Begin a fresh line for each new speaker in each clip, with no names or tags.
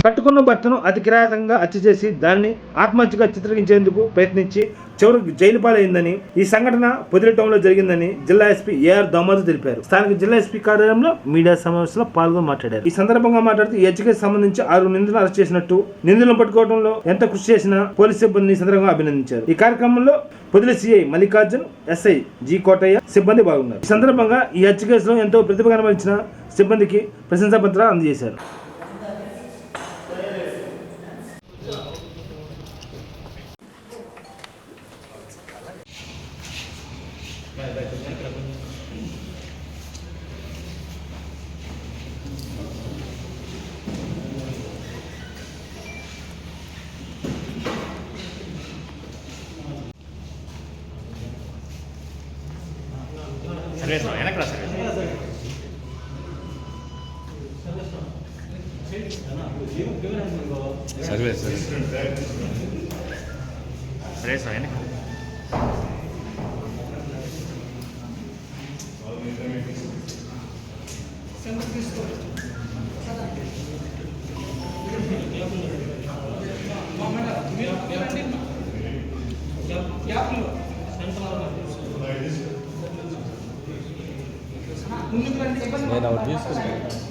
కట్టుకున్న భర్తను అతి కిరాతకంగా హత్య చేసి దాన్ని ఆత్మహత్యగా చిత్రీకరించేందుకు ప్రయత్నించి చివరికి జైలు పాలైందని, ఈ సంఘటన పొదిలి టౌన్ లో జరిగిందని జిల్లా ఎస్పీ ఏఆర్ దామోదర్ తెలిపారు. స్థానిక జిల్లా ఎస్పీ కార్యాలయంలో మీడియా సమావేశంలో పాల్గొని మాట్లాడారు. ఈ సందర్భంగా మాట్లాడుతూ ఈ హత్యకి సంబంధించి 6 నిందితులను అరెస్ట్ చేసినట్టు, నిందితులను పట్టుకోవడంలో ఎంత కృషి చేసినా పోలీసు సిబ్బంది సందర్భంగా అభినందించారు. ఈ కార్యక్రమంలో Podili CI Mallikarjun, SI G Kotaiah సిబ్బంది బాగున్నారు. ఈ సందర్భంగా ఈ హత్య కేసులో ఎంతో ప్రతిభ కనబరిచిన సిబ్బందికి ప్రశంసా పత్రాలు అందజేశారు.
సర్వేస్ వెనక్రా సర్వేస్ సర్వేస్ వెనక
నేను ఒకటి తీసుకున్నాను.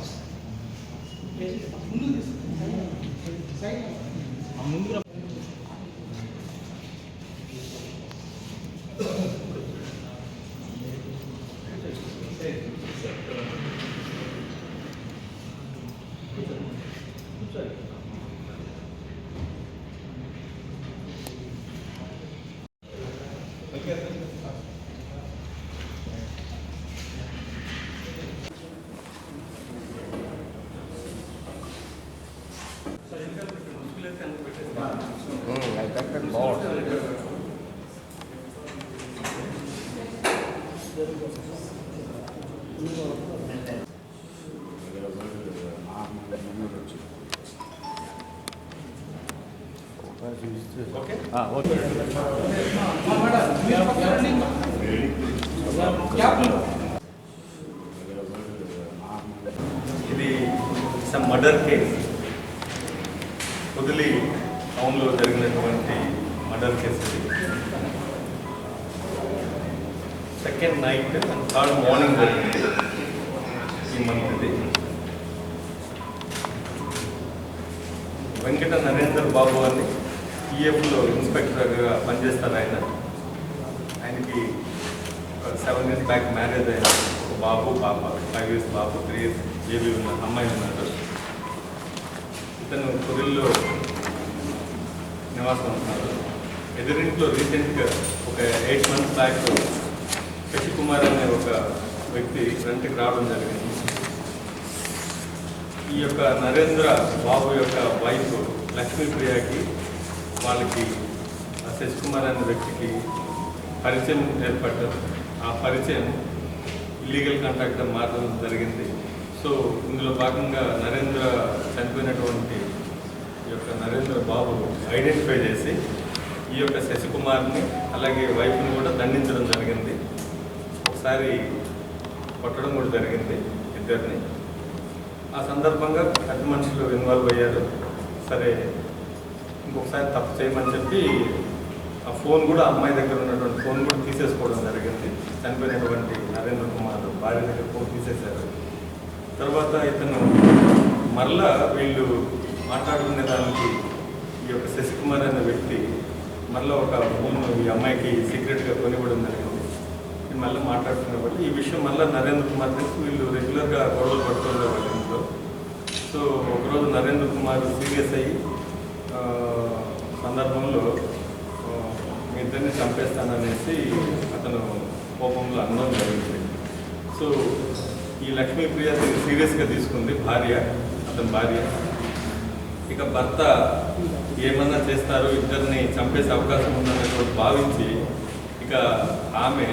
I got that more.
Okay
okay
ఇది మర్డర్ కేస్, పొదిలి టౌన్లో జరిగినటువంటి murder case. Second night and third morning జరిగింది ఈ మంత్ది. వెంకట నరేందర్ బాబు అని ఈఎఫ్లో ఇన్స్పెక్టర్గా పనిచేస్తారు. ఆయనకి 7 years బ్యాక్ మ్యారేజ్ అయిన ఒక బాబు, పాప, 5 years బాబు, 3 years బేబీ ఉన్న అమ్మాయి ఉన్నారు. ఇతను పొదిల్లో నివాసం ఉంటున్నారు. ఎదురింట్లో రీసెంట్గా ఒక 8 months బ్యాక్ శశికుమార్ అనే ఒక వ్యక్తి రెంట్కి రావడం జరిగింది. ఈ యొక్క నరేంద్ర బాబు యొక్క వైఫ్ లక్ష్మీప్రియకి వాళ్ళకి శశికుమార్ అనే వ్యక్తికి పరిచయం ఏర్పడ్డారు. ఆ పరిచయం ఇల్లీగల్ కాంట్రాక్ట్గా మారడం జరిగింది. సో ఇందులో భాగంగా నరేంద్ర చనిపోయినటువంటి ఈ యొక్క నరేంద్ర బాబు ఐడెంటిఫై చేసి ఈ యొక్క శశికుమార్ని అలాగే వైఫ్ని కూడా దండించడం జరిగింది. ఒకసారి కొట్టడం కూడా జరిగింది ఇద్దరిని. ఆ సందర్భంగా పెద్ద మనుషులు ఇన్వాల్వ్ అయ్యారు. సరే ఇంకొకసారి తప్పు చేయమని చెప్పి ఆ ఫోన్ కూడా, అమ్మాయి దగ్గర ఉన్నటువంటి ఫోన్ కూడా తీసేసుకోవడం జరిగింది. చనిపోయినటువంటి నరేంద్ర కుమార్ భార్య దగ్గర ఫోన్ తీసేశారు. తర్వాత ఇతను మరలా వీళ్ళు మాట్లాడుకునే దానికి ఈ యొక్క శశికుమార్ అనే వ్యక్తి మళ్ళీ ఒక ఫోన్ ఈ అమ్మాయికి సీక్రెట్గా కొనివ్వడం జరిగింది. మళ్ళీ మాట్లాడుతున్నప్పుడు ఈ విషయం మళ్ళీ నరేంద్ర కుమార్ తెలిసి వీళ్ళు రెగ్యులర్గా గొడవలు పడుతుండేవాళ్ళు ఇంట్లో. సో ఒకరోజు నరేంద్ర కుమార్ సీరియస్ అయ్యి సందర్భంలో మీ ఇద్దరిని చంపేస్తాననేసి అతను కోపంలో అనడం జరిగింది. సో ఈ లక్ష్మీప్రియ సీరియస్గా తీసుకుంది భార్య, అతని భార్య. ఇక భర్త ఏమన్నా చేస్తారో, ఇద్దరిని చంపేసే అవకాశం ఉందన్నటువంటి భావించి ఇక ఆమె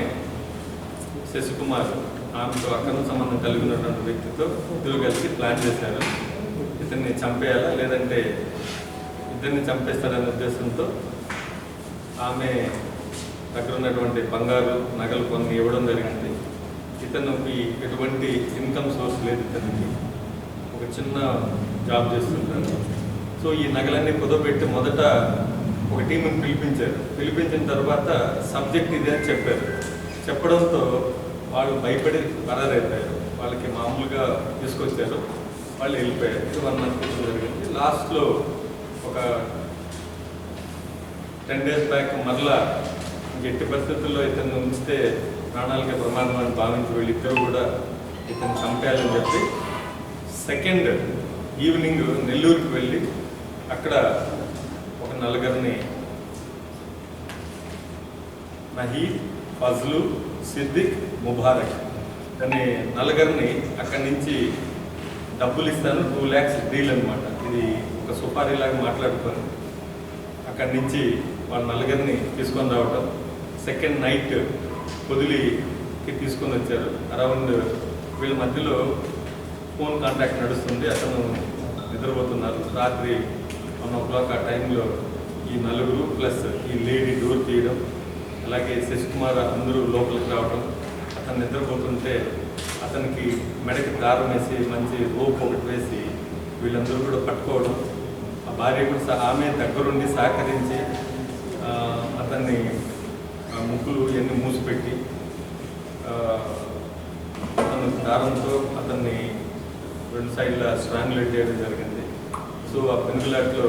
శశికుమార్ ఆమెతో అక్రమ సంబంధం కలిగి ఉన్నటువంటి వ్యక్తితో ఇద్దరు కలిసి ప్లాన్ చేశారు. ఇతన్ని చంపేయాలా లేదంటే ఇద్దరిని చంపేస్తారనే ఉద్దేశంతో ఆమె దగ్గర ఉన్నటువంటి బంగారు నగలు కొన్ని ఇవ్వడం జరిగింది. ఇతనికి ఎటువంటి ఇన్కమ్ సోర్స్ లేదు. ఇతనికి ఒక చిన్న జాబ్ చేస్తుంటారు. సో ఈ నగలన్నీ కుదపెట్టి మొదట ఒక టీంని పిలిపించిన తర్వాత సబ్జెక్ట్ ఇదే అని చెప్పడంతో వాళ్ళు భయపడి పరారైపోయారు. వాళ్ళకి మామూలుగా తీసుకొచ్చారు, వాళ్ళు వెళ్ళిపోయారు. ఇది 1 month జరిగింది. లాస్ట్లో ఒక 10 days బ్యాక్ మరలా ఎట్టి పరిస్థితుల్లో ఇతన్ని ఉంచితే ప్రాణాలకి ప్రమాదం అని భావించి వీళ్ళిద్దరు కూడా ఇతన్ని చంపేయాలని చెప్పి సెకండ్ ఈవినింగ్ నెల్లూరుకి వెళ్ళి అక్కడ ఒక నలుగురిని నహీద్, ఫజ్లు, సిద్దిక్, ముబారక్ అనే నలుగురిని అక్కడి నుంచి డబ్బులు ఇస్తాను 2 lakhs డీల్ అనమాట. ఇది ఒక సుపారీలాగా మాట్లాడుకొని అక్కడి నుంచి వాళ్ళ నలుగురిని తీసుకొని రావటం. సెకండ్ నైట్ పొదిలికి తీసుకొని వచ్చారు. అరౌండ్ వీళ్ళ మధ్యలో ఫోన్ కాంటాక్ట్ నడుస్తుంది, అతను నిద్రపోతున్నారు. రాత్రి 1 o'clock ఆ టైంలో ఈ నలుగురు ప్లస్ ఈ లేడీ డోర్ తీయడం, అలాగే శశికుమార్ అందరూ లోపలికి రావడం, అతను నిద్రపోతుంటే అతనికి మెడకి దారం వేసి మంచి రోప్ ఒకటి వేసి వీళ్ళందరూ కూడా పట్టుకోవడం. ఆ భార్య కూడా ఆమె దగ్గరుండి సహకరించి అతన్ని ముక్కులు ఇవన్నీ మూసిపెట్టి అతను దారంతో అతన్ని 2 సైడ్ల స్ట్రాంగులేట్ చేయడం జరిగింది. సో ఆ పెనుగులాట్లో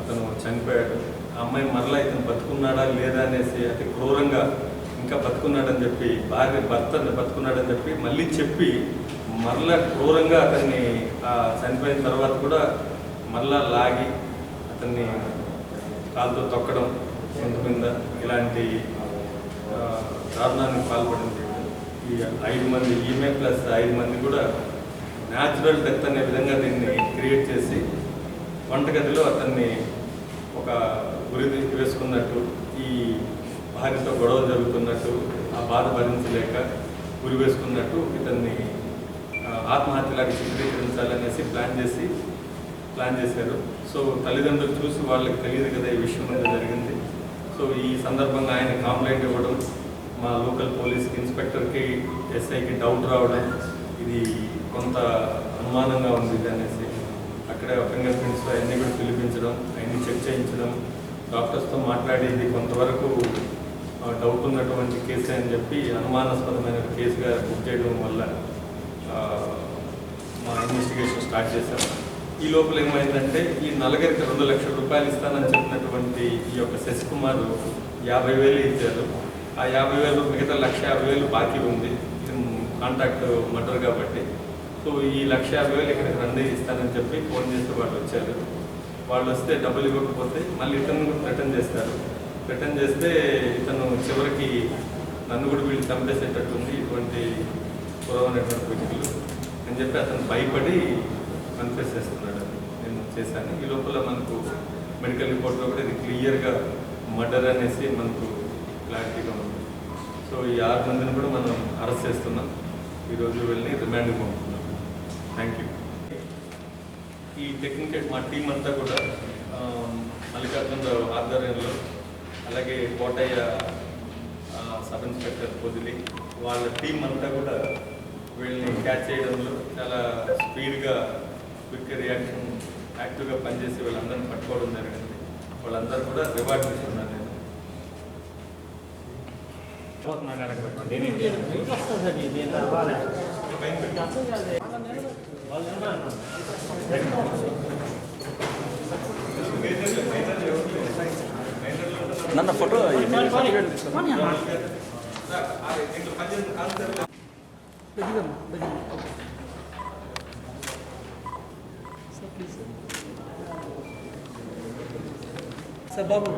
అతను చనిపోయాడు. ఆ అమ్మాయి మరలా ఇతను బతుకున్నాడా లేదా అనేసి అతి క్రూరంగా ఇంకా బతుకున్నాడని చెప్పి భర్తని బతుకున్నాడని చెప్పి మళ్ళీ చెప్పి మరలా క్రూరంగా అతన్ని చనిపోయిన తర్వాత కూడా మరలా లాగి అతన్ని కాలుతో తొక్కడం సొంత మీద ఇలాంటి దారుణానికి పాల్పడింది. ఈ 5 మంది ఈమె ప్లస్ 5 మంది కూడా న్యాచురల్ డెత్ అనే విధంగా దీన్ని క్రియేట్ చేసి వంటగదిలో అతన్ని ఒక గురి వేసుకున్నట్టు, ఈ భార్యతో గొడవ జరుగుతున్నట్టు, ఆ బాధ భరించలేక గురి వేసుకున్నట్టు ఇతన్ని ఆత్మహత్యలాగా చిత్రీకరించాలనేసి ప్లాన్ చేశారు. సో తల్లిదండ్రులు చూసి వాళ్ళకి తెలియదు కదా ఈ విషయం అనేది జరిగింది. సో ఈ సందర్భంగా ఆయన కంప్లైంట్ ఇవ్వడం, మా లోకల్ పోలీస్కి, ఇన్స్పెక్టర్కి, ఎస్ఐకి డౌట్ రావడం, ఇది కొంత అనుమానంగా ఉంది ఇది అనేసి అక్కడ ఫింగర్ ప్రింట్స్ అవన్నీ కూడా పిలిపించడం, అవన్నీ చెక్ చేయించడం, డాక్టర్స్తో మాట్లాడి ఇది కొంతవరకు డౌట్ ఉన్నటువంటి కేసు అని చెప్పి అనుమానాస్పదమైన కేసుగా బుక్ చేయడం వల్ల మా ఇన్వెస్టిగేషన్ స్టార్ట్ చేశాం. ఈ లోపల ఏమైందంటే ఈ నలుగురికి 2 లక్షల రూపాయలు ఇస్తానని చెప్పినటువంటి ఈ యొక్క శశికుమార్ 50,000 ఇచ్చారు. ఆ 50,000 మిగతా 1,50,000 బాకీ ఉంది, కాంటాక్ట్ మర్డర్ కాబట్టి. సో ఈ 1,50,000 ఇక్కడికి రండి ఇస్తానని చెప్పి ఫోన్ చేస్తే వాళ్ళు వచ్చారు. వాళ్ళు వస్తే డబ్బులు ఇవ్వకపోతే మళ్ళీ ఇతను రిటర్న్ చేస్తారు. రిటర్న్ చేస్తే ఇతను చివరికి నన్ను కూడా వీళ్ళు చంపేసేటట్టుంది, ఇటువంటి పురవనటువంటి వ్యక్తులు అని చెప్పి అతను భయపడి కన్ఫెస్ చేస్తున్నాడు, నేను చేశాను. ఈ లోపల మనకు మెడికల్ రిపోర్ట్లో కూడా ఇది క్లియర్గా మర్డర్ అనేసి మనకు క్లారిటీగా ఉంది. సో ఈ 6 మందిని కూడా మనం అరెస్ట్ చేస్తున్నాం. ఈరోజు వెళ్ళి రిమాండ్కి పంపుతున్నాం. Thank you. ఈ టెక్నికల్ మా టీం అంతా కూడా మల్లికార్జునరావు ఆధ్వర్యంలో, అలాగే కోటయ్య సబ్ ఇన్స్పెక్టర్ పొదిలి వాళ్ళ టీం అంతా కూడా వీళ్ళని క్యాచ్ చేయడంలో చాలా స్పీడ్గా క్విక్ రియాక్షన్ యాక్టివ్గా పనిచేసి వీళ్ళందరినీ పట్టుకోవడం జరిగింది. వాళ్ళందరూ కూడా రివార్డ్ తీసుకున్నారు.
ನನ್ನ ಫೋಟೋ
Sir Babu.